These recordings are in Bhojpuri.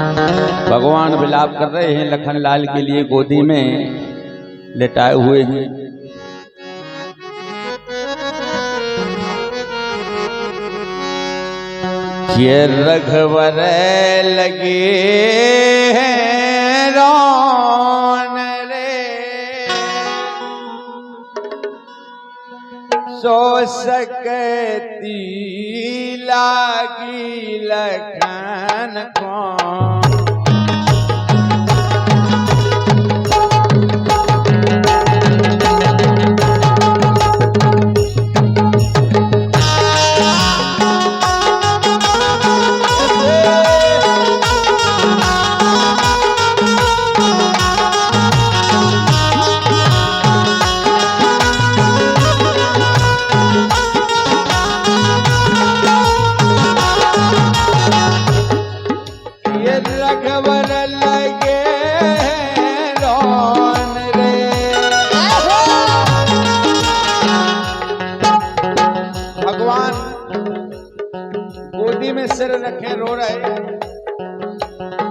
भगवान विलाप कर रहे हैं लखनलाल के लिए, गोदी में लेटाए हुए हैं। ये रघुवर लगे हैं रोन रे, सो सकती लागी लखन को। गोदी में सिर रखे रो रहे,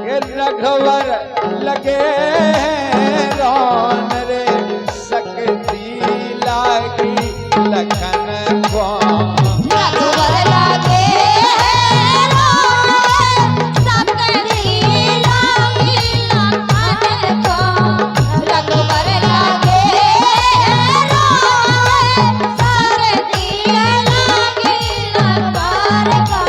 ये रघुवर लगे रोन रे, सकती लागी लखन को। रघुवर लगे रोन, सकती लागी लखन को। रघुवर लगे रोन, सकती लागी लखन को।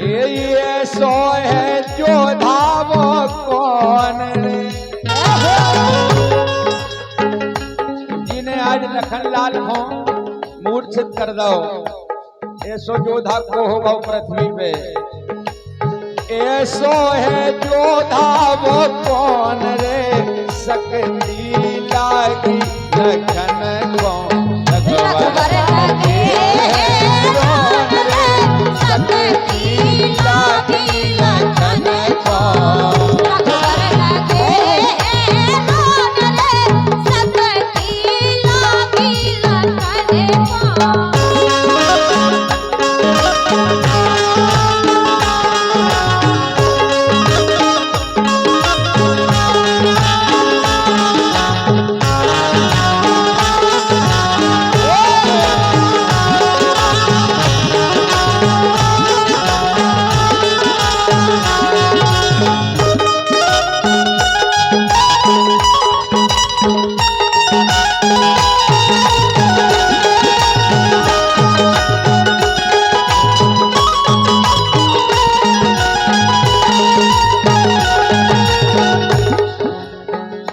ये सो है जो धावो कौन रे, जिन्हें आज लखनलाल को मूर्छित कर दो, ऐसो जोधा को होगा पृथ्वी पे। ऐसो है जोधा वो कौन रे, सकती लागी लखन को। रघुवर लगे रोन रे, सकती लागी लखन को। रघुवर लगे रोन रे, सकती लागी लखन को।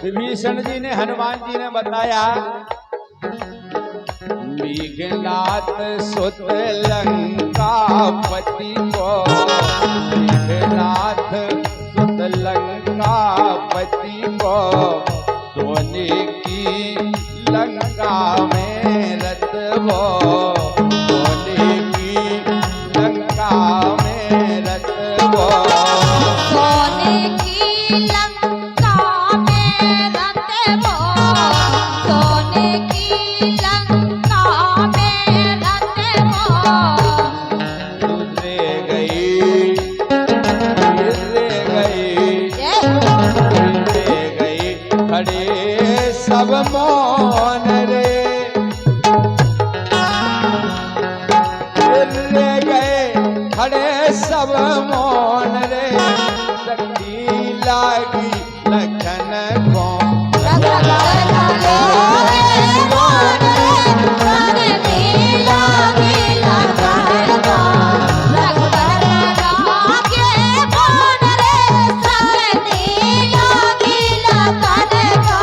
विभीषण जी ने, हनुमान जी ने बताया, मेघनाथ सुत लंकापति को, मेघनाथ सुत लंकापति को, सोने की लंका में रत वो, सोने की लंका में रत वो। सोने की लंका में रत वो, सोने की लंका में सब मौन रे शक्ति लागी लखन को रग रग लागे मोन रे शक्ति लागी लखन को रग रग लागे मोन रे शक्ति लागी लखन को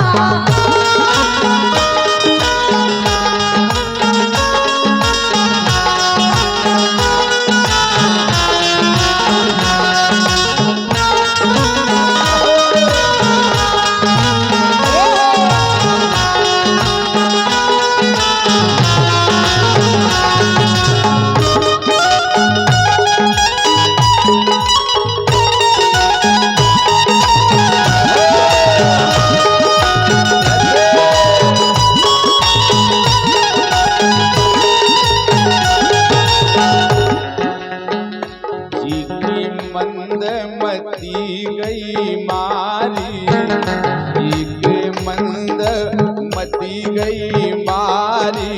जी की मंदमती गई मारी जी के मंदमती गई मारी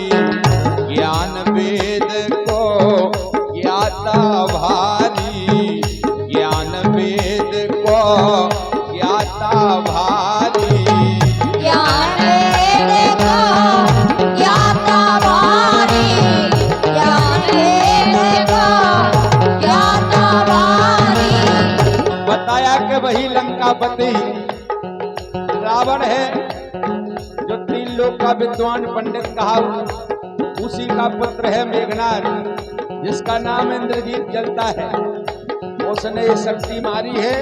ज्ञान वेद को ज्ञाता भारी ज्ञान वेद को ज्ञाता भारी ज्ञान वेद को ज्ञाता भारी ज्ञान वेद को ज्ञाता भारी बताया कि वही लंकापति रावण है जो 3 लोक का विद्वान पंडित कहा उसी का पुत्र है मेघनाथ जिसका नाम इंद्रजीत जलता है। उसने ये शक्ति मारी है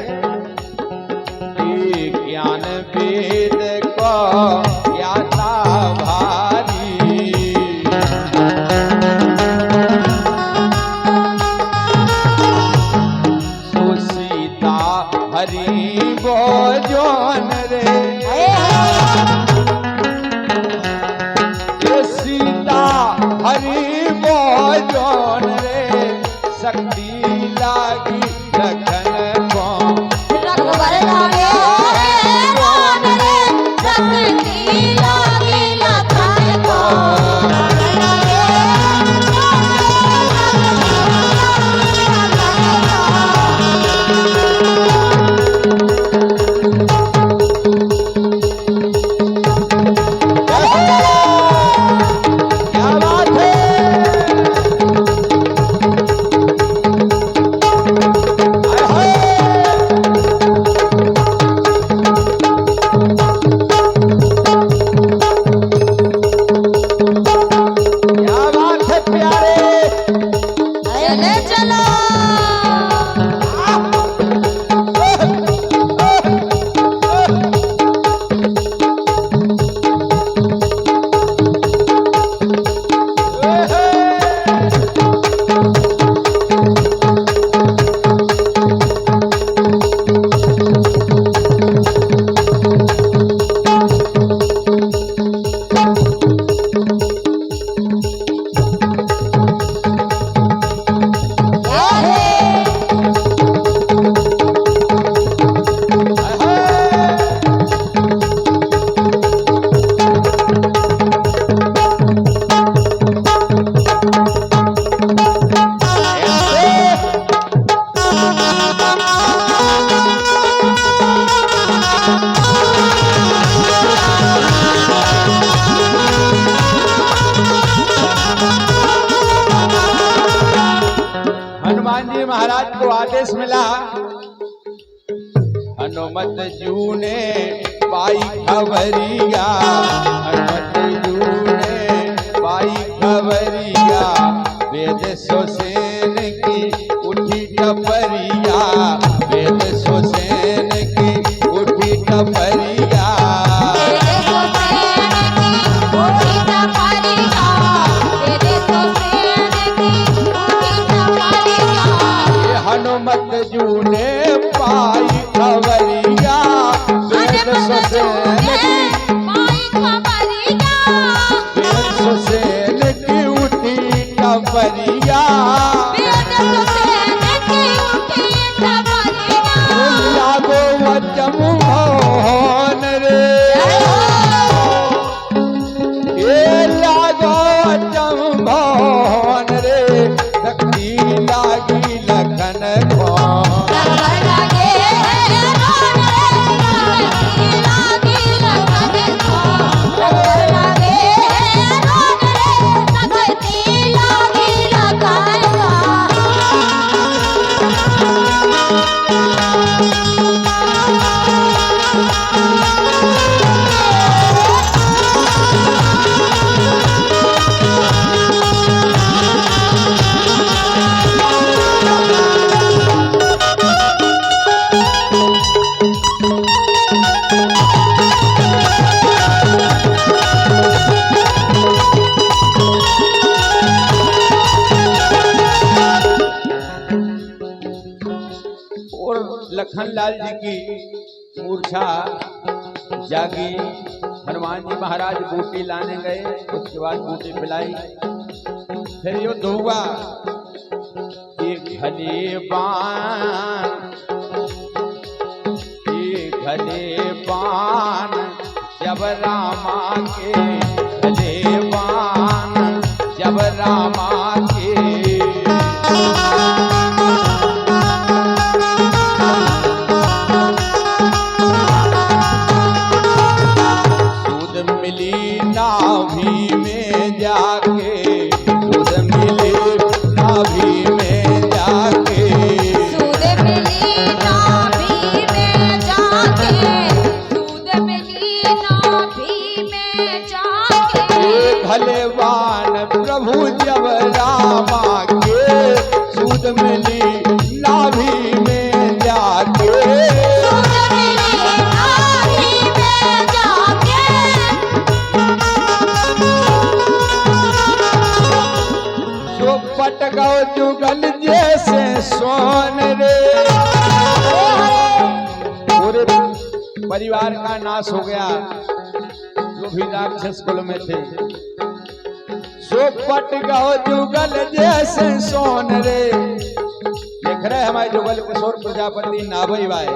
कि ज्ञान वेद को ज्ञाता भारी सुसीता हरि बोजन रे ये सीता हरि बोजन रे शक्ति लागी लखन को रग लागे मोन रे शक्ति लागी लखन को क्या बात है हाय हाय क्या बात है प्यारे चले चलो हनुमान जी महाराज को आदेश मिला हनुमत जू ने पाई खबरिया हनुमत जू ने पाई खबरिया वेद सुसेन की उठी टपरिया वेद सुसेन की उठी टपरिया तेरे सुसेन की उठी टपरिया तेरे सुसेन की उठी टपरिया हनुमत जू ने पाई खबरिया वेद सुसेन की वेद सुसेन की उठी टपरिया लागो वचम मोहन रे ये लागो वचम मोहन रे शक्ति लागी लखन लखनलाल जी की मूर्छा जागी। हनुमान जी महाराज बूटी लाने गए, उसके बाद बूटी पिलाई। फिर युद्ध हुआ। घने बान जब रामा के, घने बान जब रामा के। मिली नाभि में जाके, दूध मिली नाभि में जाके, दूध मिली नाभि में जाके, दूध मिली नाभि में जाके। भलेवान प्रभु जब रामा के, दूध मिली नाभि में जाके, दूध मिली नाभि में जाके। जो पट गौ जुगल जैसे सोन रे, पूरे परिवार का नाश हो गया जो भी राक्षस कुल में थे। सो पट गौ जुगल जैसे सोन रे। देख रहे हमारे जुगल किशोर प्रजापति नाभई भाई।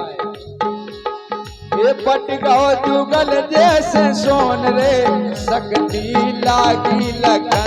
ये पट गौ जुगल जैसे सोन रे, सकती लागी लगा